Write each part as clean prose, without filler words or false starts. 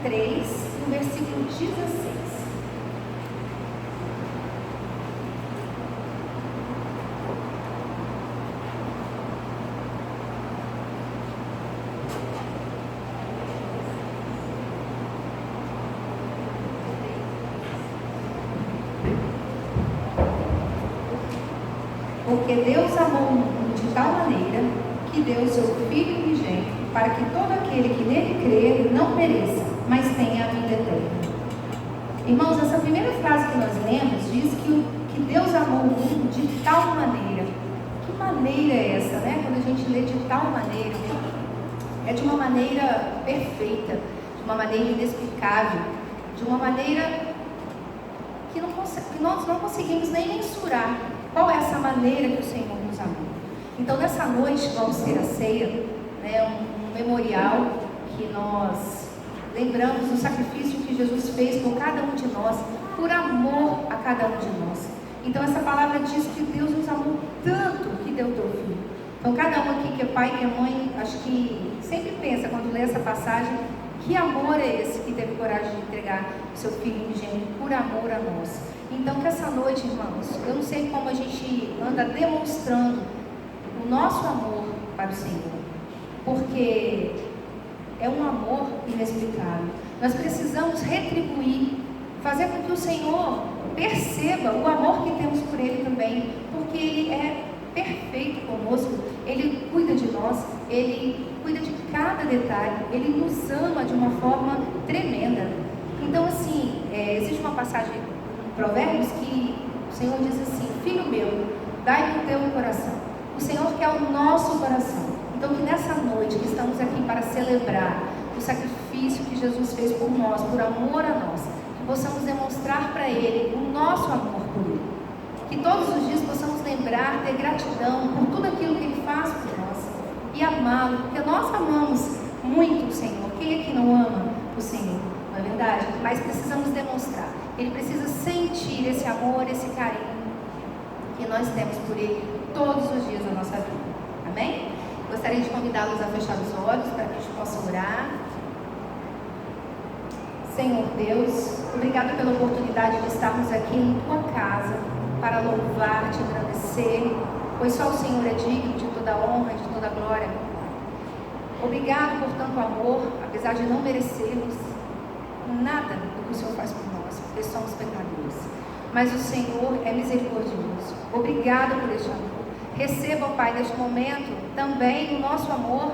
3, no versículo 16. Porque Deus amou o mundo de tal maneira que deu o seu Filho unigênito, para que todo aquele que nele crer não pereça, mas tenha a vida eterna. Irmãos, essa primeira frase que nós lemos diz que Deus amou o mundo de tal maneira. Que maneira é essa, né? Quando a gente lê de tal maneira, é de uma maneira perfeita, de uma maneira inexplicável, de uma maneira que nós não conseguimos nem mensurar. Qual é essa maneira que o Senhor nos amou? Então, nessa noite, vamos ter a ceia, né, um memorial que nós lembramos do sacrifício que Jesus fez por cada um de nós, por amor a cada um de nós. Então, essa palavra diz que Deus nos amou tanto que deu o teu Filho. Então, cada um aqui que é pai e é mãe, acho que sempre pensa, quando lê essa passagem, que amor é esse que teve coragem de entregar o seu Filho unigênito por amor a nós. Então, que essa noite, irmãos, eu não sei como a gente anda demonstrando o nosso amor para o Senhor, porque é um amor inexplicável. Nós precisamos retribuir, fazer com que o Senhor perceba o amor que temos por Ele também, porque Ele é perfeito conosco, Ele cuida de nós, Ele cuida de cada detalhe, Ele nos ama de uma forma tremenda. Então, assim, existe uma passagem Provérbios que o Senhor diz assim: filho meu, dai-me o teu coração. O Senhor quer o nosso coração. Então, que nessa noite que estamos aqui para celebrar o sacrifício que Jesus fez por nós, por amor a nós, que possamos demonstrar para Ele o nosso amor por Ele. Que todos os dias possamos lembrar, ter gratidão por tudo aquilo que Ele faz por nós e amá-lo, porque nós amamos muito o Senhor. Quem é que não ama o Senhor? Não é verdade? Mas precisamos demonstrar. Ele precisa sentir esse amor, esse carinho que nós temos por Ele todos os dias da nossa vida. Amém? Gostaria de convidá-los a fechar os olhos para que a gente possa orar. Senhor Deus, obrigado pela oportunidade de estarmos aqui em Tua casa para louvar, Te agradecer, pois só o Senhor é digno de toda honra e de toda glória. Obrigado por tanto amor, apesar de não merecermos nada do que o Senhor faz por nós, porque somos pecadores. Mas o Senhor é misericordioso. Obrigado por este amor. Receba, ó Pai, neste momento também o nosso amor.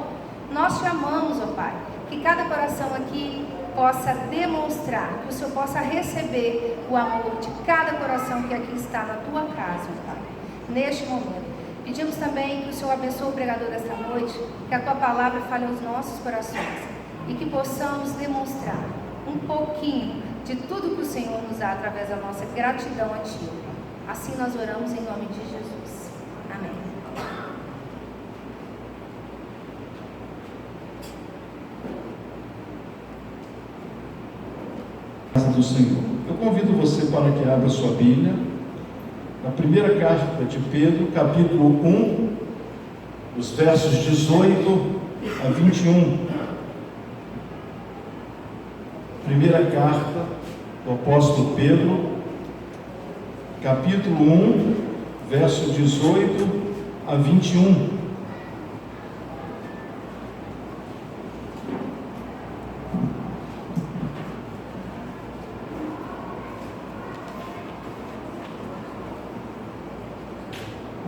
Nós te amamos, ó Pai. Que cada coração aqui possa demonstrar, que o Senhor possa receber o amor de cada coração que aqui está na Tua casa, ó Pai, neste momento. Pedimos também que o Senhor abençoe o pregador desta noite, que a Tua palavra fale aos nossos corações e que possamos demonstrar um pouquinho de tudo que o Senhor nos dá através da nossa gratidão a Ti. Assim nós oramos em nome de Jesus. Amém. Do Senhor. Eu convido você para que abra sua Bíblia na primeira carta de Pedro, capítulo 1, os versos 18 a 21. Primeira carta do apóstolo Pedro, capítulo 1, verso 18 a 21.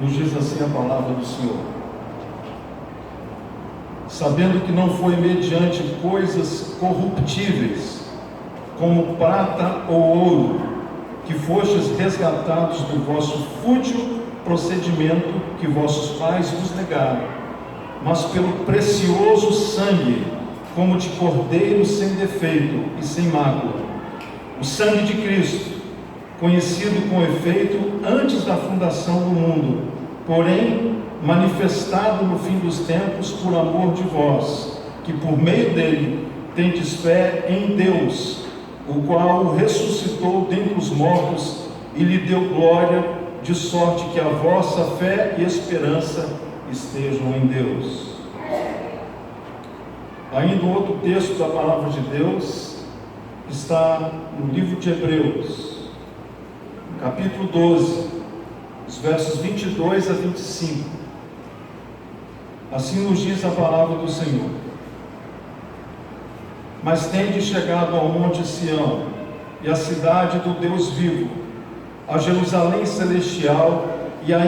Nos diz assim a palavra do Senhor: sabendo que não foi mediante coisas corruptíveis, como prata ou ouro, que fostes resgatados do vosso fútil procedimento que vossos pais vos negaram, mas pelo precioso sangue, como de cordeiro sem defeito e sem mácula, o sangue de Cristo, conhecido com efeito antes da fundação do mundo, porém manifestado no fim dos tempos por amor de vós, que por meio dele tendes fé em Deus, o qual o ressuscitou dentre os mortos e lhe deu glória, de sorte que a vossa fé e esperança estejam em Deus. Ainda outro texto da palavra de Deus, que está no livro de Hebreus, capítulo 12, os versos 22 a 25. Assim nos diz a palavra do Senhor: mas tende chegado ao monte Sião, e à cidade do Deus vivo, a Jerusalém celestial, e a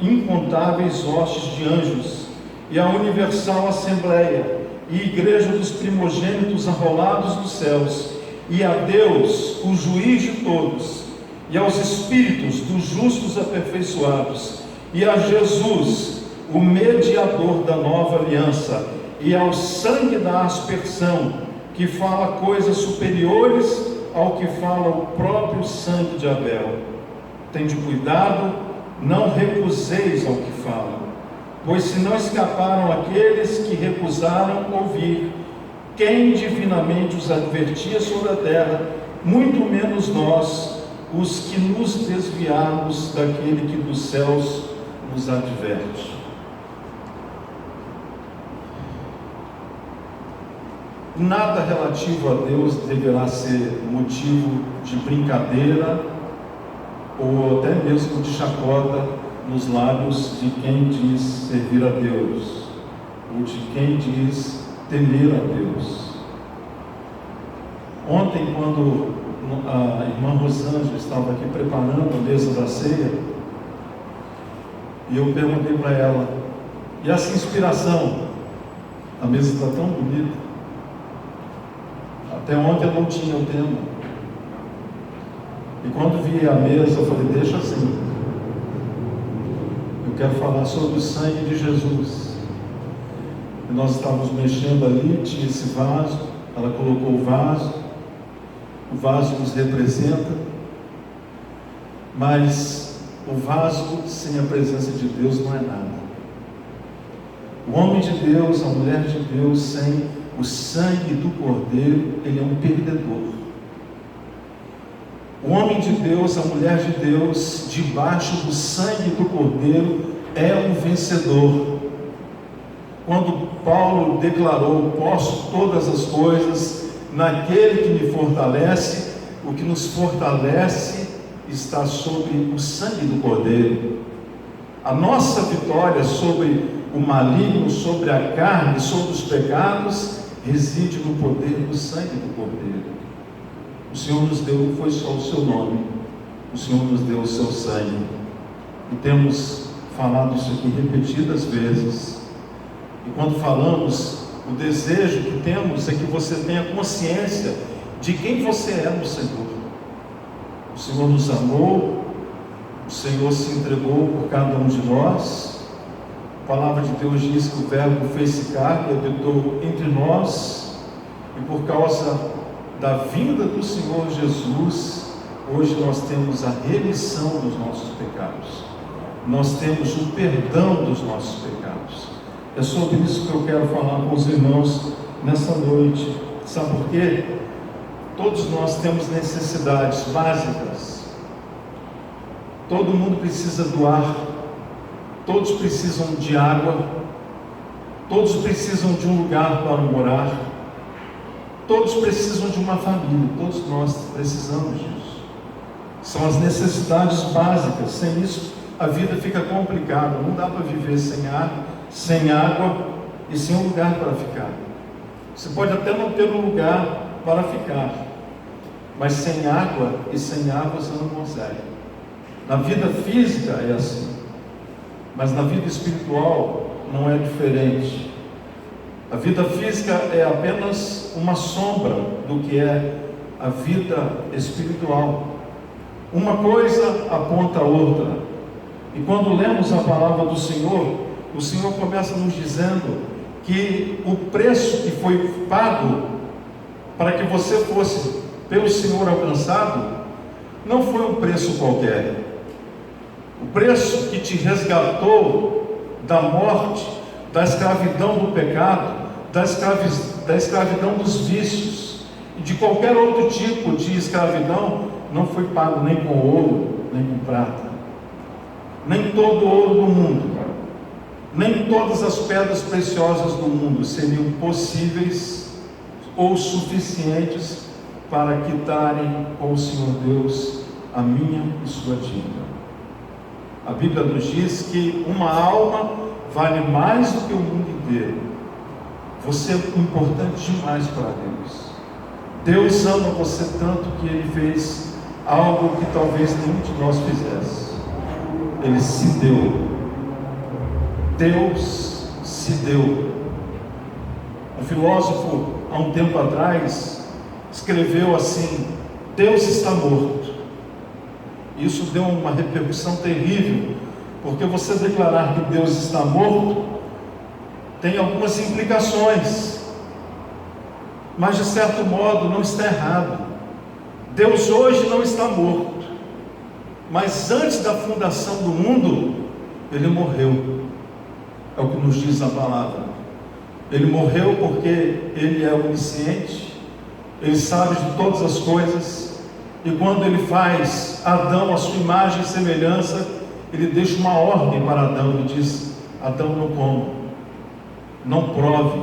incontáveis hostes de anjos, e a universal assembleia, e igreja dos primogênitos arrolados dos céus, e a Deus, o juiz de todos, e aos espíritos dos justos aperfeiçoados, e a Jesus, o mediador da nova aliança, e ao sangue da aspersão, que fala coisas superiores ao que fala o próprio sangue de Abel. Tende cuidado, não recuseis ao que fala, pois se não escaparam aqueles que recusaram ouvir quem divinamente os advertia sobre a terra, muito menos nós, os que nos desviarmos daquele que dos céus nos adverte. Nada relativo a Deus deverá ser motivo de brincadeira ou até mesmo de chacota nos lábios de quem diz servir a Deus ou de quem diz temer a Deus. Ontem, quando a irmã Rosângela estava aqui preparando a mesa da ceia, e eu perguntei para ela: e essa inspiração? A mesa está tão bonita. Até ontem eu não tinha o tema. E quando vi a mesa, eu falei: deixa assim. Eu quero falar sobre o sangue de Jesus. E nós estávamos mexendo ali, tinha esse vaso, ela colocou o vaso nos representa, mas o vaso sem a presença de Deus não é nada. O homem de Deus, a mulher de Deus, sem o sangue do Cordeiro, ele é um perdedor. O homem de Deus, a mulher de Deus, debaixo do sangue do Cordeiro, é um vencedor. Quando Paulo declarou: posso todas as coisas naquele que me fortalece, o que nos fortalece está sobre o sangue do Cordeiro. A nossa vitória sobre o maligno, sobre a carne, sobre os pecados, reside no poder do sangue do Cordeiro. O Senhor nos deu, não foi só o seu nome, o Senhor nos deu o seu sangue. E temos falado isso aqui repetidas vezes. E quando falamos, o desejo que temos é que você tenha consciência de quem você é no Senhor. O Senhor nos amou, o Senhor se entregou por cada um de nós. A palavra de Deus diz que o Verbo fez-se carne e habitou entre nós, e por causa da vinda do Senhor Jesus, hoje nós temos a remissão dos nossos pecados, nós temos o perdão dos nossos pecados. É sobre isso que eu quero falar com os irmãos nessa noite. Sabe por quê? Todos nós temos necessidades básicas. Todo mundo precisa do ar, todos precisam de água, todos precisam de um lugar para morar, todos precisam de uma família, todos nós precisamos disso. São as necessidades básicas. Sem isso a vida fica complicada. Não dá para viver sem ar, sem água e sem um lugar para ficar. Você pode até não ter um lugar para ficar, mas sem água e sem água você não consegue. Na vida física é assim, mas na vida espiritual não é diferente. A vida física é apenas uma sombra do que é a vida espiritual. Uma coisa aponta a outra. E quando lemos a palavra do Senhor, o Senhor começa nos dizendo que o preço que foi pago para que você fosse pelo Senhor alcançado, não foi um preço qualquer. O preço que te resgatou da morte, da escravidão do pecado, da escravidão dos vícios e de qualquer outro tipo de escravidão, não foi pago nem com ouro, nem com prata. Nem todo o ouro do mundo, nem todas as pedras preciosas do mundo seriam possíveis ou suficientes para quitarem com o Senhor Deus a minha e sua dívida. A Bíblia nos diz que uma alma vale mais do que o mundo inteiro. Você é importante demais para Deus. Deus ama você tanto que Ele fez algo que talvez nenhum de nós fizesse. Ele se deu. Deus se deu. Um filósofo, há um tempo atrás, escreveu assim: Deus está morto. Isso deu uma repercussão terrível, porque você declarar que Deus está morto tem algumas implicações, mas de certo modo não está errado. Deus hoje não está morto, mas antes da fundação do mundo Ele morreu. É o que nos diz a palavra. Ele morreu porque Ele é onisciente, Ele sabe de todas as coisas, e quando Ele faz Adão à sua imagem e semelhança, Ele deixa uma ordem para Adão e diz: Adão, não coma, não prove,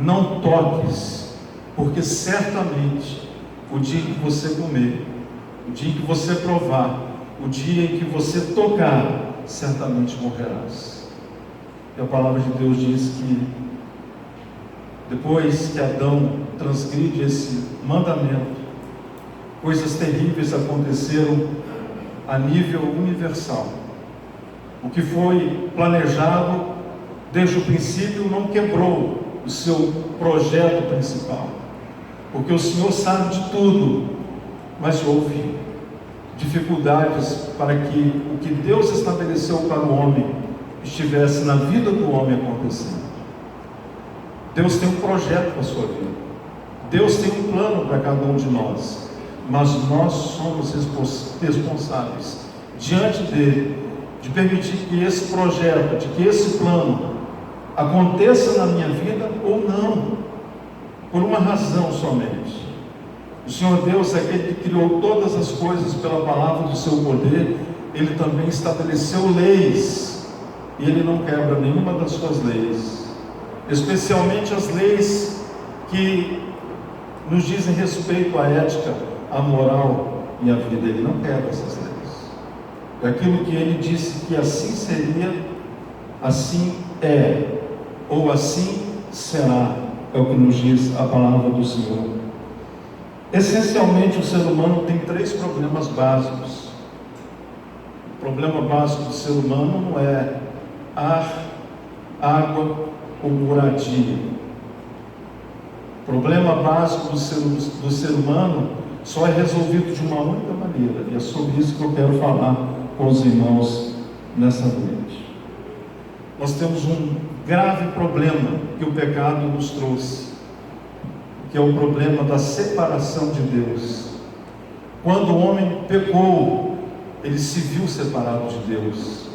não toques, porque certamente o dia em que você comer, o dia em que você provar, o dia em que você tocar, certamente morrerás. E a palavra de Deus diz que depois que Adão transgride esse mandamento, coisas terríveis aconteceram a nível universal. O que foi planejado desde o princípio não quebrou o seu projeto principal, porque o Senhor sabe de tudo, mas houve dificuldades para que o que Deus estabeleceu para o homem estivesse na vida do homem acontecendo. Deus tem um projeto para a sua vida, Deus tem um plano para cada um de nós, mas nós somos responsáveis diante dele de permitir que esse projeto, de que esse plano aconteça na minha vida ou não, por uma razão somente. O Senhor Deus é aquele que criou todas as coisas pela palavra do seu poder. Ele também estabeleceu leis, e Ele não quebra nenhuma das suas leis, especialmente as leis que nos dizem respeito à ética, à moral e à vida. Ele não quebra essas leis. Aquilo que Ele disse que assim seria, assim é, ou assim será, é o que nos diz a palavra do Senhor. Essencialmente, o ser humano tem três problemas básicos. O problema básico do ser humano não é ar, água ou moradia. O problema básico do ser humano só é resolvido de uma única maneira, e é sobre isso que eu quero falar com os irmãos nessa noite. Nós temos um grave problema que o pecado nos trouxe, que é o problema da separação de Deus. Quando o homem pecou, ele se viu separado de Deus.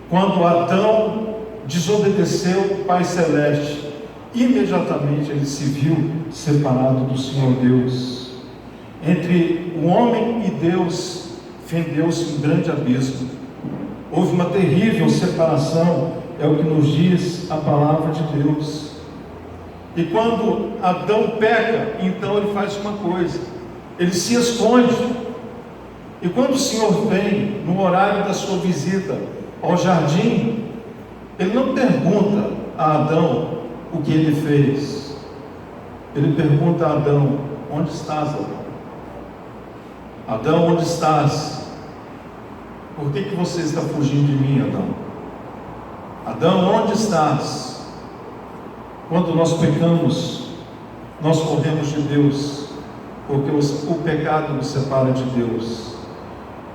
Quando Adão desobedeceu o Pai Celeste, imediatamente ele se viu separado do Senhor Deus. Entre o homem e Deus fendeu-se um grande abismo. Houve uma terrível separação, é o que nos diz a palavra de Deus. E quando Adão peca, então ele faz uma coisa: ele se esconde. E quando o Senhor vem no horário da sua visita ao jardim, Ele não pergunta a Adão o que ele fez. Ele pergunta a Adão: onde estás, Adão? Adão, onde estás? Por que você está fugindo de mim, Adão? Adão, onde estás? Quando nós pecamos, nós corremos de Deus, porque o pecado nos separa de Deus.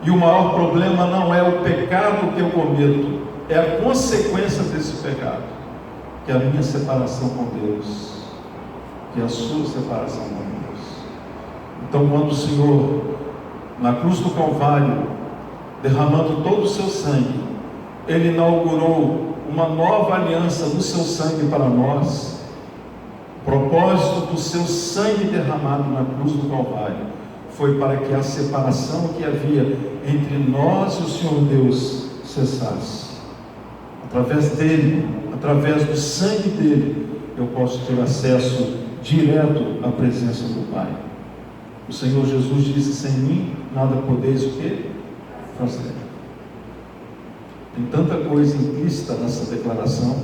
E o maior problema não é o pecado que eu cometo, é a consequência desse pecado, que é a minha separação com Deus, que é a sua separação com Deus. Então, quando o Senhor, na cruz do Calvário, derramando todo o seu sangue, Ele inaugurou uma nova aliança no seu sangue para nós. O propósito do seu sangue derramado na cruz do Calvário foi para que a separação que havia entre nós e o Senhor Deus cessasse. Através dele, através do sangue dele, eu posso ter acesso direto à presença do Pai. O Senhor Jesus disse: sem mim nada podeis o quê? Fazer. Tem tanta coisa implícita nessa declaração,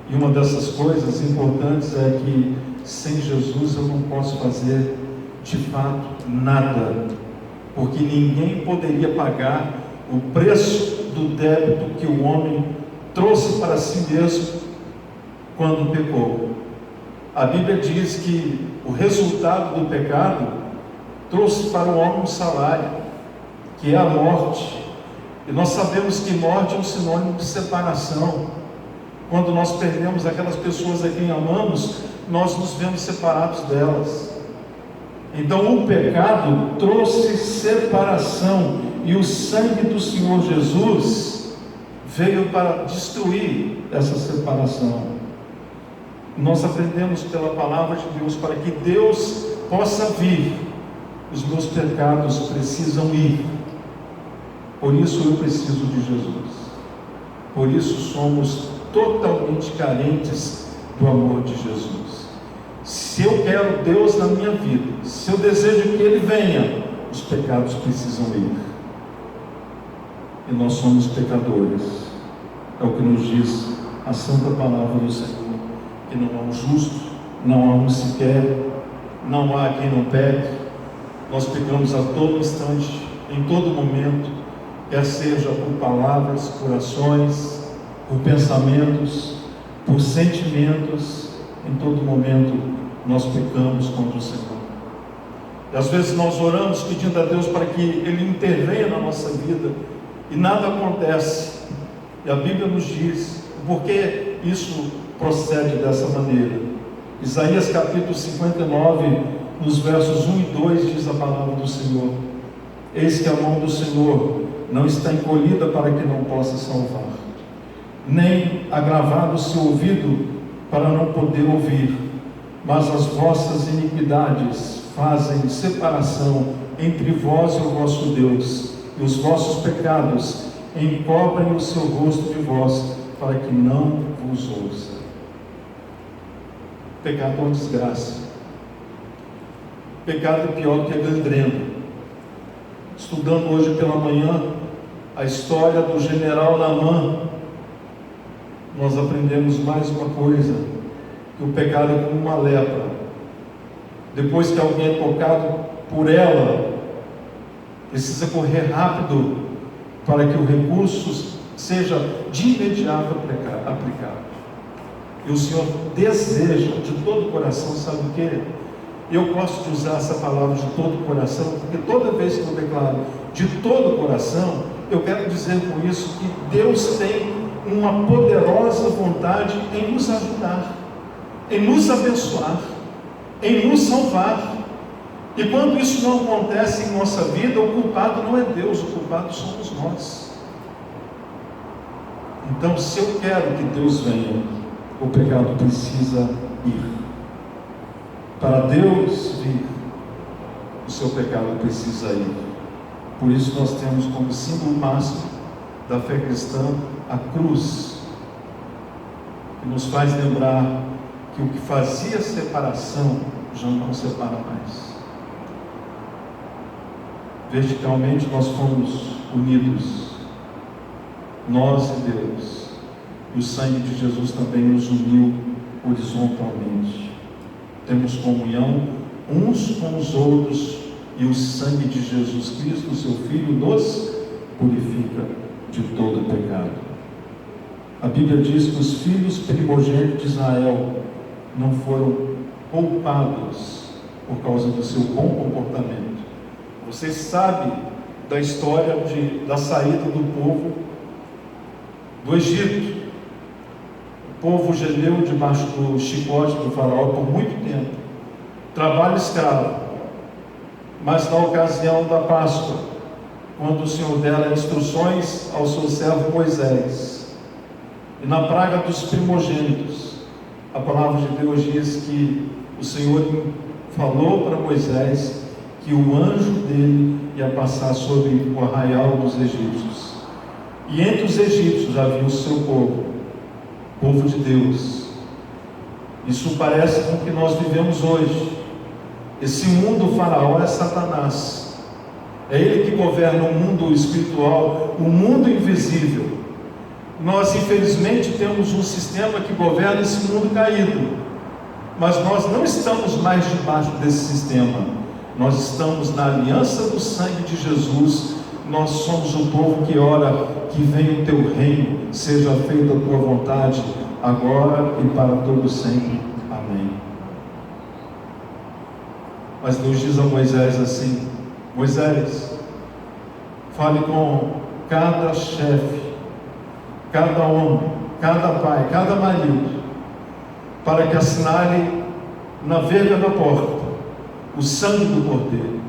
e uma dessas coisas importantes é que sem Jesus eu não posso fazer de fato nada, porque ninguém poderia pagar o preço do débito que o homem trouxe para si mesmo quando pecou. A Bíblia diz que o resultado do pecado trouxe para o homem um salário, que é a morte. E nós sabemos que morte é um sinônimo de separação. Quando nós perdemos aquelas pessoas a quem amamos, nós nos vemos separados delas. Então o pecado trouxe separação, e o sangue do Senhor Jesus veio para destruir essa separação. Nós aprendemos pela palavra de Deus, para que Deus possa vir, os meus pecados precisam ir. Por isso eu preciso de Jesus. Por isso somos totalmente carentes do amor de Jesus. Se eu quero Deus na minha vida, se eu desejo que Ele venha, os pecados precisam ir. E nós somos pecadores. É o que nos diz a santa palavra do Senhor, que não há um justo, não há um sequer, não há quem não peque. Nós pecamos a todo instante, em todo momento, quer seja por palavras, por ações, por pensamentos, por sentimentos. Em todo momento nós pecamos contra o Senhor. E às vezes nós oramos pedindo a Deus para que Ele intervenha na nossa vida, e nada acontece. E a Bíblia nos diz por que isso procede dessa maneira. Isaías capítulo 59, nos versos 1 e 2, diz a palavra do Senhor: eis que a mão do Senhor não está encolhida para que não possa salvar, nem agravado o seu ouvido para não poder ouvir, mas as vossas iniquidades fazem separação entre vós e o vosso Deus, e os vossos pecados encobrem o seu rosto de vós, para que não vos ouça. Pecado é uma desgraça. Pecado é pior que a gangrena. Estudando hoje pela manhã a história do general Naamã, nós aprendemos mais uma coisa: que o pecado é como uma lepra. Depois que alguém é tocado por ela, precisa correr rápido para que o recurso seja de imediato aplicado. E o Senhor deseja de todo o coração, sabe o que? Eu gosto de usar essa palavra de todo o coração, porque toda vez que eu declaro de todo o coração, eu quero dizer com isso que Deus tem uma poderosa vontade em nos ajudar, em nos abençoar, em nos salvar. E quando isso não acontece em nossa vida, o culpado não é Deus, o culpado somos nós. Então, se eu quero que Deus venha, o pecado precisa ir. Para Deus vir, o seu pecado precisa ir. Por isso nós temos como símbolo máximo da fé cristã a cruz, que nos faz lembrar que o que fazia separação já não separa mais. Verticalmente nós fomos unidos, nós e Deus, e o sangue de Jesus também nos uniu horizontalmente. Temos comunhão uns com os outros, e o sangue de Jesus Cristo, seu Filho, nos purifica de todo pecado. A Bíblia diz que os filhos primogênitos de Israel não foram poupados por causa do seu bom comportamento. Você sabe da história da saída do povo do Egito. O povo gemeu debaixo do chicote do faraó por muito tempo, trabalho escravo. Mas na ocasião da Páscoa, quando o Senhor dera instruções ao seu servo Moisés, e na praga dos primogênitos, a palavra de Deus diz que o Senhor falou para Moisés que o anjo dele ia passar sobre o arraial dos egípcios, e entre os egípcios havia o seu povo de Deus. Isso parece com o que nós vivemos hoje. Esse mundo faraó é Satanás. É ele que governa o mundo espiritual, o mundo invisível. Nós, infelizmente, temos um sistema que governa esse mundo caído. Mas nós não estamos mais debaixo desse sistema. Nós estamos na aliança do sangue de Jesus. Nós somos o povo que ora, que venha o teu reino, seja feita a tua vontade, agora e para todo sempre. Amém. Mas Deus diz a Moisés assim: Moisés, fale com cada chefe, cada homem, cada pai, cada marido, para que assinale na verga da porta o sangue do Cordeiro.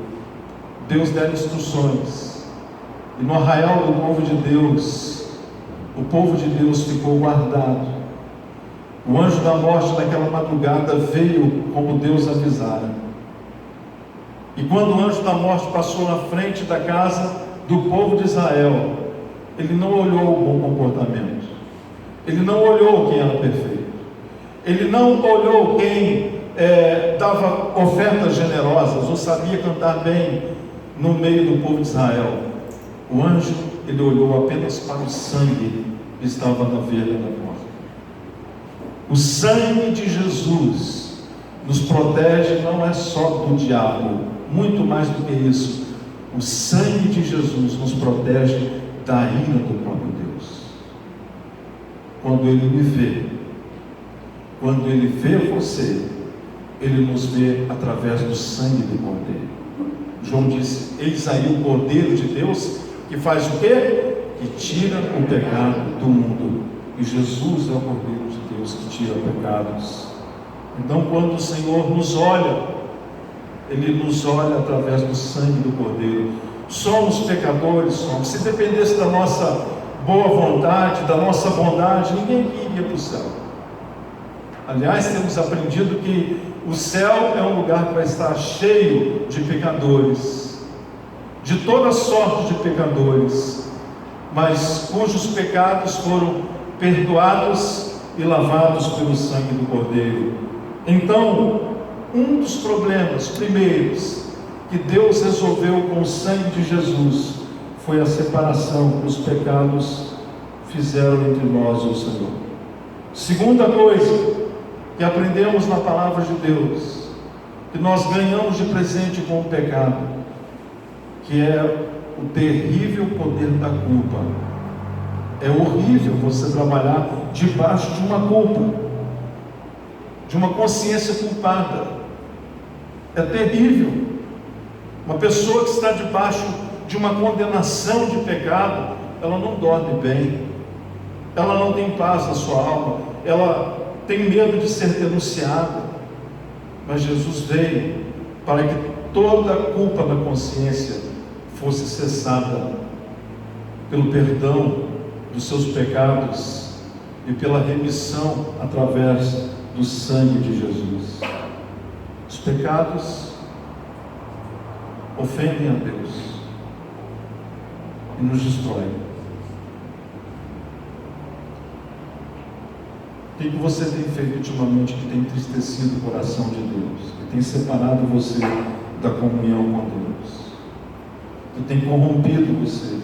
Deus deu instruções, e no arraial do povo de Deus, o povo de Deus ficou guardado. O anjo da morte naquela madrugada veio como Deus avisara. E quando o anjo da morte passou na frente da casa do povo de Israel, ele não olhou o bom comportamento, ele não olhou quem era perfeito, ele não olhou quem dava ofertas generosas ou sabia cantar bem no meio do povo de Israel. O anjo, ele olhou apenas para o sangue que estava na verga da porta. O sangue de Jesus nos protege, não é só do diabo, muito mais do que isso. O sangue de Jesus nos protege da ira do próprio Deus. Quando Ele me vê, quando Ele vê você, Ele nos vê através do sangue do Cordeiro. João disse: eis aí o Cordeiro de Deus, que faz o quê? Que tira o pecado do mundo. E Jesus é o Cordeiro de Deus que tira pecados. Então, quando o Senhor nos olha, Ele nos olha através do sangue do Cordeiro. Somos pecadores, somos. Se dependesse da nossa boa vontade, da nossa bondade, ninguém iria para o céu. Aliás, temos aprendido que o céu é um lugar que vai estar cheio de pecadores, de toda sorte de pecadores, mas cujos pecados foram perdoados e lavados pelo sangue do Cordeiro. Então, um dos problemas primeiros que Deus resolveu com o sangue de Jesus foi a separação que os pecados fizeram entre nós e o Senhor. Segunda coisa que aprendemos na palavra de Deus, que nós ganhamos de presente com o pecado, que é o terrível poder da culpa. É horrível você trabalhar debaixo de uma culpa, de uma consciência culpada. É terrível. Uma pessoa que está debaixo de uma condenação de pecado, ela não dorme bem, ela não tem paz na sua alma, ela tem medo de ser denunciada. Mas Jesus veio para que toda a culpa da consciência fosse cessada pelo perdão dos seus pecados e pela remissão através do sangue de Jesus. Os pecados ofendem a Deus e nos destroem. O que você tem feito ultimamente que tem entristecido o coração de Deus, que tem separado você da comunhão com Deus, que tem corrompido você?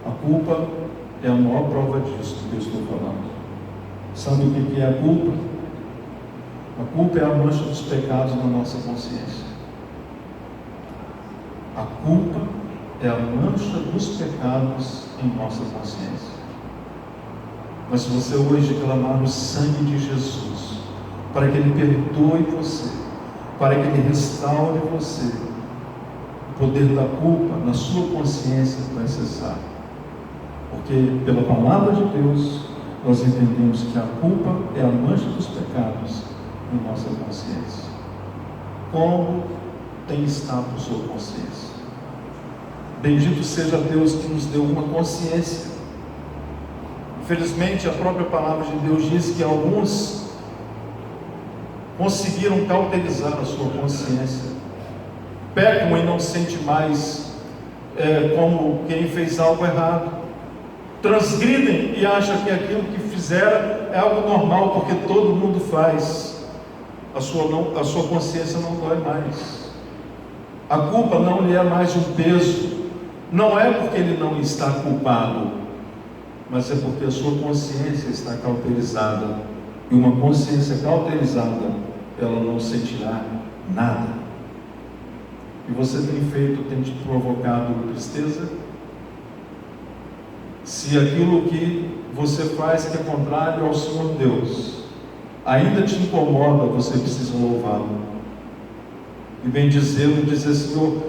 A culpa é a maior prova disso que eu estou falando. Sabe o que é a culpa? A culpa é a mancha dos pecados na nossa consciência. A culpa é a mancha dos pecados em nossa consciência. Mas se você hoje clamar o sangue de Jesus, para que Ele perdoe você, para que Ele restaure você, o poder da culpa na sua consciência vai cessar. Porque pela palavra de Deus, nós entendemos que a culpa é a mancha dos pecados em nossa consciência. Como tem estado a sua consciência? Bendito seja Deus que nos deu uma consciência. Infelizmente, a própria palavra de Deus diz que alguns conseguiram cauterizar a sua consciência, pecam e não sente mais como quem fez algo errado, transgridem e acham que aquilo que fizeram é algo normal, porque todo mundo faz. A sua consciência não dói mais. A culpa não lhe é mais um peso. Não é porque ele não está culpado, mas é porque a sua consciência está cauterizada. E uma consciência cauterizada, ela não sentirá nada. E você tem te provocado tristeza? Se aquilo que você faz que é contrário ao Senhor Deus ainda te incomoda, você precisa louvá-lo e bendizê-lo e dizer: Senhor,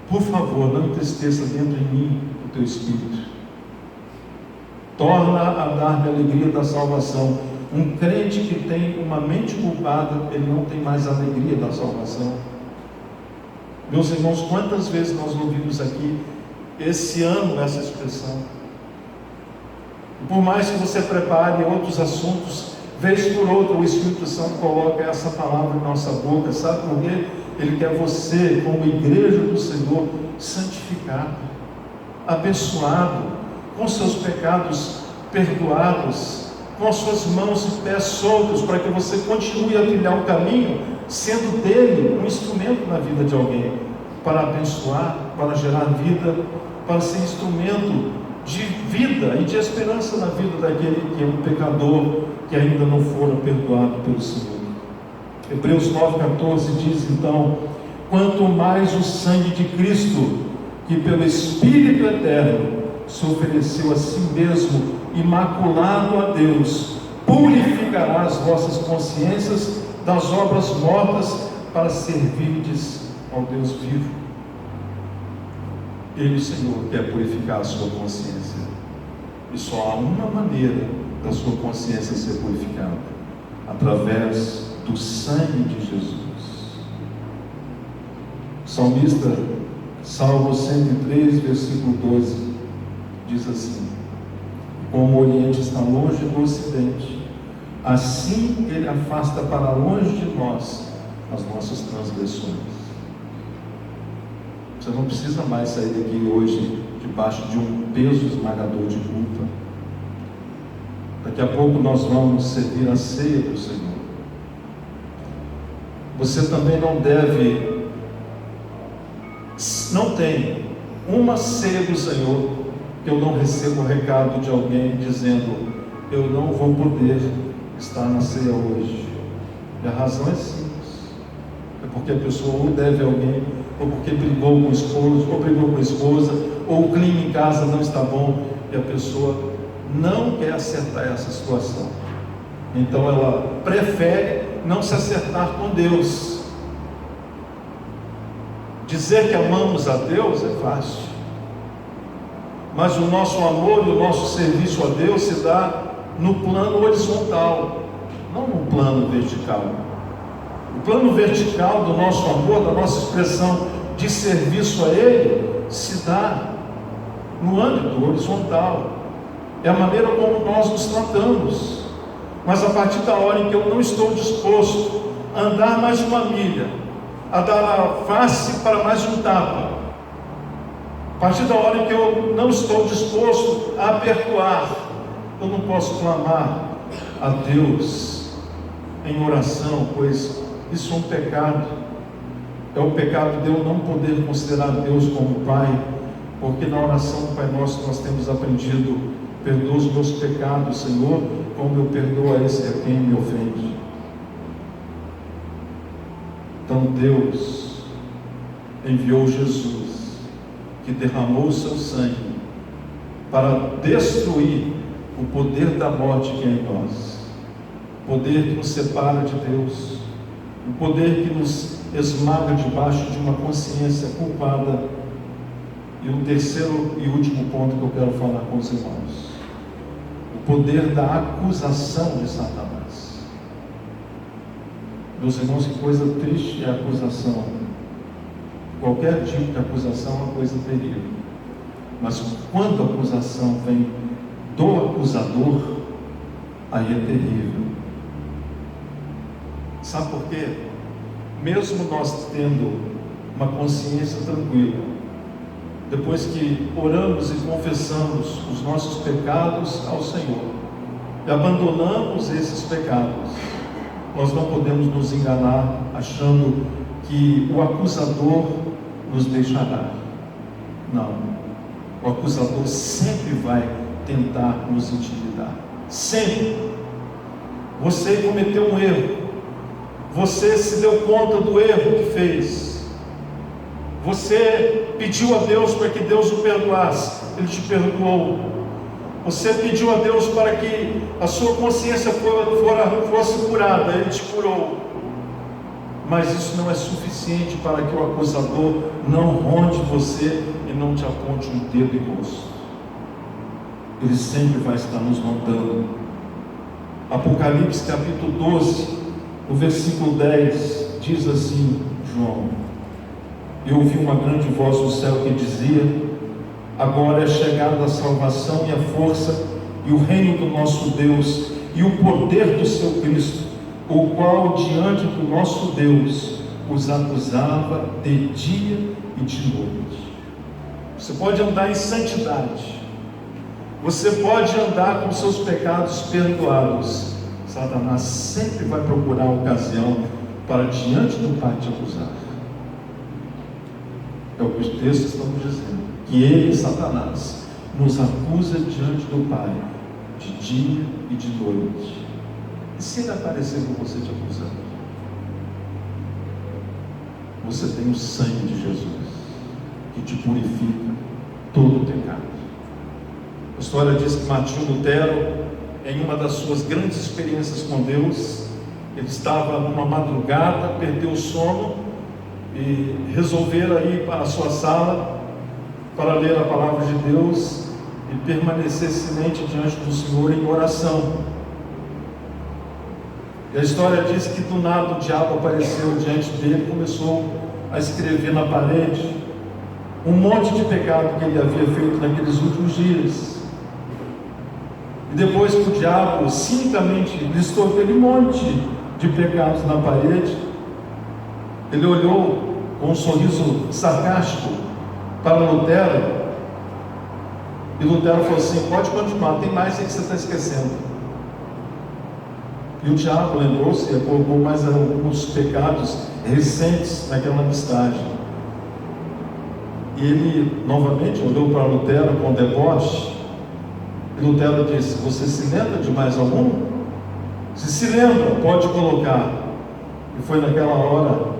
por favor, não entristeça dentro de mim o teu Espírito. Torna a dar-me a alegria da salvação. Um crente que tem uma mente culpada, ele não tem mais a alegria da salvação. Meus irmãos, quantas vezes nós ouvimos aqui esse ano essa expressão? E por mais que você prepare outros assuntos, vez por outra o Espírito Santo coloca essa palavra em nossa boca. Sabe por quê? Ele quer você, como igreja do Senhor, santificado, abençoado, com seus pecados perdoados, com as suas mãos e pés soltos, para que você continue a trilhar um caminho, sendo dele um instrumento na vida de alguém, para abençoar, para gerar vida, para ser instrumento de vida e de esperança na vida daquele que é um pecador, que ainda não fora perdoado pelo Senhor. Hebreus 9,14 diz então: quanto mais o sangue de Cristo, que pelo Espírito eterno se ofereceu a si mesmo, imaculado a Deus, purificará as vossas consciências das obras mortas, para servirdes ao Deus vivo. Ele, o Senhor, quer purificar a sua consciência, e só há uma maneira da sua consciência ser purificada: através do sangue de Jesus. O salmista, Salmo 103, versículo 12, diz assim: como o Oriente está longe do Ocidente, assim Ele afasta para longe de nós as nossas transgressões. Você não precisa mais sair daqui hoje debaixo de um peso esmagador de culpa. Daqui a pouco nós vamos servir a ceia do Senhor. Você também não tem uma ceia do Senhor que eu não recebo o recado de alguém dizendo: eu não vou poder estar na ceia hoje. E a razão é simples: é porque a pessoa ou deve a alguém, ou porque brigou com o esposo, ou brigou com a esposa, ou o clima em casa não está bom, e a pessoa não quer acertar essa situação. Então ela prefere não se acertar com Deus. Dizer que amamos a Deus é fácil, mas o nosso amor e o nosso serviço a Deus se dá no plano horizontal, não no plano vertical. O plano vertical do nosso amor, da nossa expressão de serviço a Ele, se dá no âmbito horizontal. É a maneira como nós nos tratamos. Mas a partir da hora em que eu não estou disposto a andar mais uma milha, a dar a face para mais um tapa, a partir da hora em que eu não estou disposto a perdoar, eu não posso clamar a Deus em oração, pois isso é um pecado. É o pecado de eu não poder considerar Deus como Pai, porque na oração do Pai Nosso nós temos aprendido: perdoa os meus pecados, Senhor, como eu perdoo a esse a quem me ofende. Então Deus enviou Jesus, que derramou o seu sangue para destruir o poder da morte que é em nós, o poder que nos separa de Deus, o poder que nos esmaga debaixo de uma consciência culpada. E o terceiro e último ponto que eu quero falar com os irmãos: o poder da acusação de Satanás. Meus irmãos, que coisa triste é a acusação. Qualquer tipo de acusação é uma coisa terrível, mas quando a acusação vem do acusador, aí é terrível. Sabe por quê? Mesmo nós tendo uma consciência tranquila, depois que oramos e confessamos os nossos pecados ao Senhor, e abandonamos esses pecados, nós não podemos nos enganar achando que o acusador nos deixará. Não. O acusador sempre vai tentar nos intimidar. Sempre. Você cometeu um erro. Você se deu conta do erro que fez. Você pediu a Deus para que Deus o perdoasse. Ele te perdoou. Você pediu a Deus para que a sua consciência fosse curada. Ele te curou. Mas isso não é suficiente para que o acusador não ronde você e não te aponte um dedo em rosto. Ele sempre vai estar nos rondando. Apocalipse capítulo 12, no versículo 10, diz assim, João: eu ouvi uma grande voz do céu que dizia: agora é chegada a salvação e a força e o reino do nosso Deus e o poder do seu Cristo, o qual diante do nosso Deus os acusava de dia e de noite. Você pode andar em santidade, você pode andar com seus pecados perdoados. Satanás sempre vai procurar a ocasião para diante do Pai te acusar. É o que os textos estão dizendo, que ele, Satanás, nos acusa diante do Pai de dia e de noite. E se ele aparecer com você te acusando? Você tem o sangue de Jesus, que te purifica todo o pecado. A história diz que Martinho Lutero, em uma das suas grandes experiências com Deus, ele estava numa madrugada, perdeu o sono e resolvera ir para a sua sala para ler a palavra de Deus e permanecer silente diante do Senhor em oração. E a história diz que do nada o diabo apareceu diante dele e começou a escrever na parede um monte de pecado que ele havia feito naqueles últimos dias. E depois que o diabo cinicamente listou aquele monte de pecados na parede, ele olhou com um sorriso sarcástico para Lutero, e Lutero falou assim: pode continuar, tem mais aí que você está esquecendo. E o diabo lembrou-se e colocou mais alguns pecados recentes naquela listagem. E ele novamente olhou para Lutero com deboche, e Lutero disse: você se lembra de mais algum? Se lembra, pode colocar. E foi naquela hora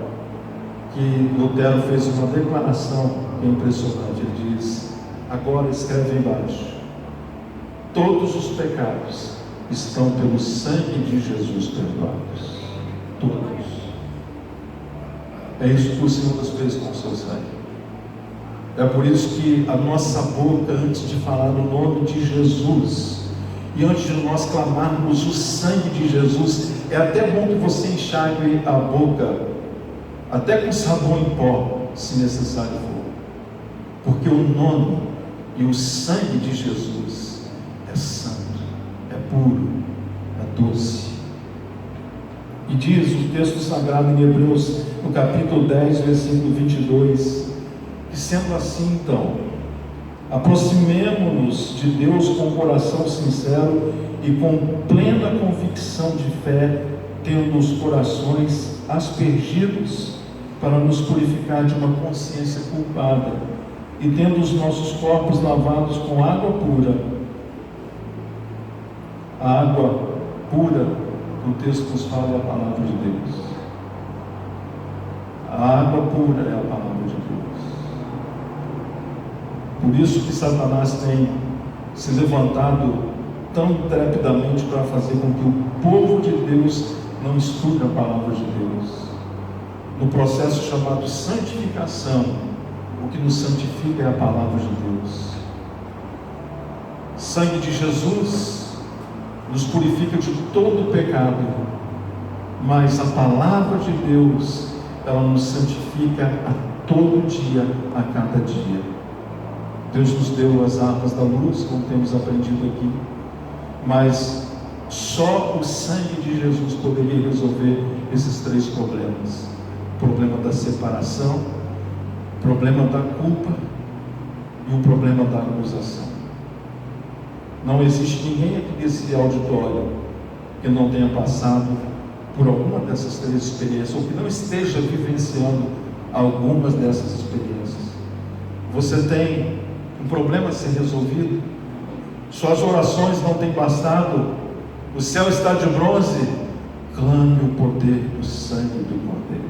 que Lutero fez uma declaração que é impressionante. Ele diz: agora escreve embaixo: todos os pecados estão pelo sangue de Jesus perdoados. Todos. É isso que o Senhor nos fez com o seu sangue. É por isso que a nossa boca, antes de falar o nome de Jesus, e antes de nós clamarmos o sangue de Jesus, é até bom que você enxague a boca, até com sabão em pó, se necessário for. Porque o nome e o sangue de Jesus é santo, é puro, é doce. E diz o texto sagrado em Hebreus, no capítulo 10, versículo 22, que sendo assim, então, aproximemo-nos de Deus com um coração sincero e com plena convicção de fé, tendo os corações aspergidos para nos purificar de uma consciência culpada, e tendo os nossos corpos lavados com água pura. A água pura que o texto nos fala é a palavra de Deus. A água pura é a palavra de Deus. Por isso que Satanás tem se levantado tão trepidamente para fazer com que o povo de Deus não estude a palavra de Deus. No processo chamado santificação, o que nos santifica é a palavra de Deus. Sangue de Jesus nos purifica de todo o pecado, mas a palavra de Deus, ela nos santifica a todo dia, a cada dia. Deus nos deu as armas da luz, como temos aprendido aqui, mas só o sangue de Jesus poderia resolver esses três problemas: o problema da separação, o problema da culpa e o problema da acusação. Não existe ninguém aqui desse auditório que não tenha passado por alguma dessas três experiências, ou que não esteja vivenciando algumas dessas experiências. Você tem um problema a ser resolvido, suas orações não têm bastado, o céu está de bronze. Clame o poder do sangue do Cordeiro.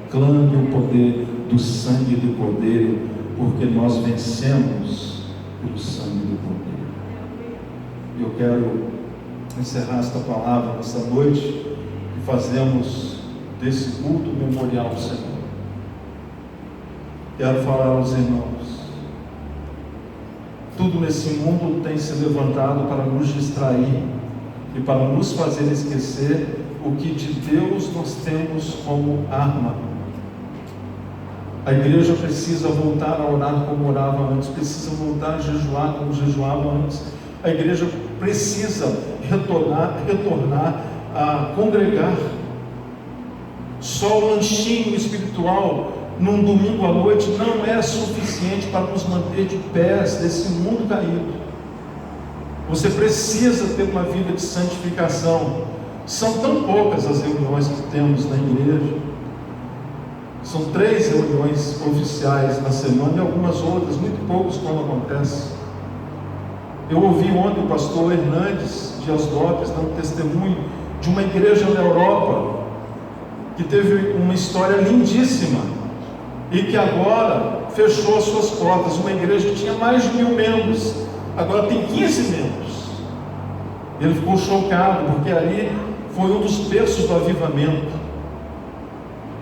Clame o poder do sangue do Cordeiro, porque nós vencemos pelo sangue do Cordeiro. Eu quero encerrar esta palavra nesta noite e fazemos desse culto memorial ao Senhor. Quero falar aos irmãos: tudo nesse mundo tem se levantado para nos distrair e para nos fazer esquecer o que de Deus nós temos como arma. A igreja precisa voltar a orar como orava antes, precisa voltar a jejuar como jejuava antes. A igreja precisa retornar a congregar. Só o lanchinho espiritual num domingo à noite não é suficiente para nos manter de pés desse mundo caído. Você precisa ter uma vida de santificação. São tão poucas as reuniões que temos na igreja. São 3 reuniões oficiais na semana e algumas outras, muito poucos quando acontece. Eu ouvi ontem o pastor Hernandes Dias Lopes dando testemunho de uma igreja na Europa que teve uma história lindíssima e que agora fechou as suas portas. Uma igreja que tinha mais de 1000 membros, agora tem 15 membros. Ele ficou chocado, porque ali foi um dos berços do avivamento.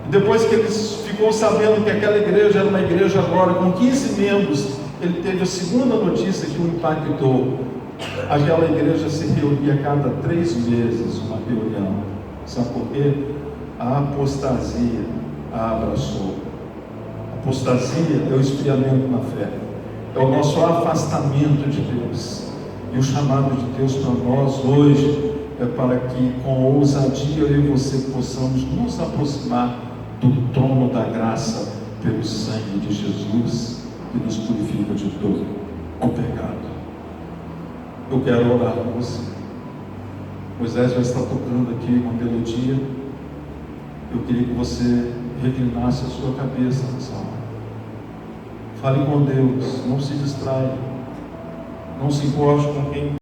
E depois que ele ficou sabendo que aquela igreja era uma igreja agora com 15 membros, ele teve a segunda notícia que o impactou. Aquela igreja se reunia a cada 3 meses, uma reunião. Sabe por quê? A apostasia a abraçou. A apostasia é o esfriamento na fé, é o nosso afastamento de Deus. E o chamado de Deus para nós hoje é para que com ousadia eu e você possamos nos aproximar do trono da graça pelo sangue de Jesus, que nos purifica de todo o pecado. Eu quero orar com você. Moisés vai estar tocando aqui uma melodia. Eu queria que você reclinasse a sua cabeça nessa hora. Fale com Deus, não se distraia, não se importe com quem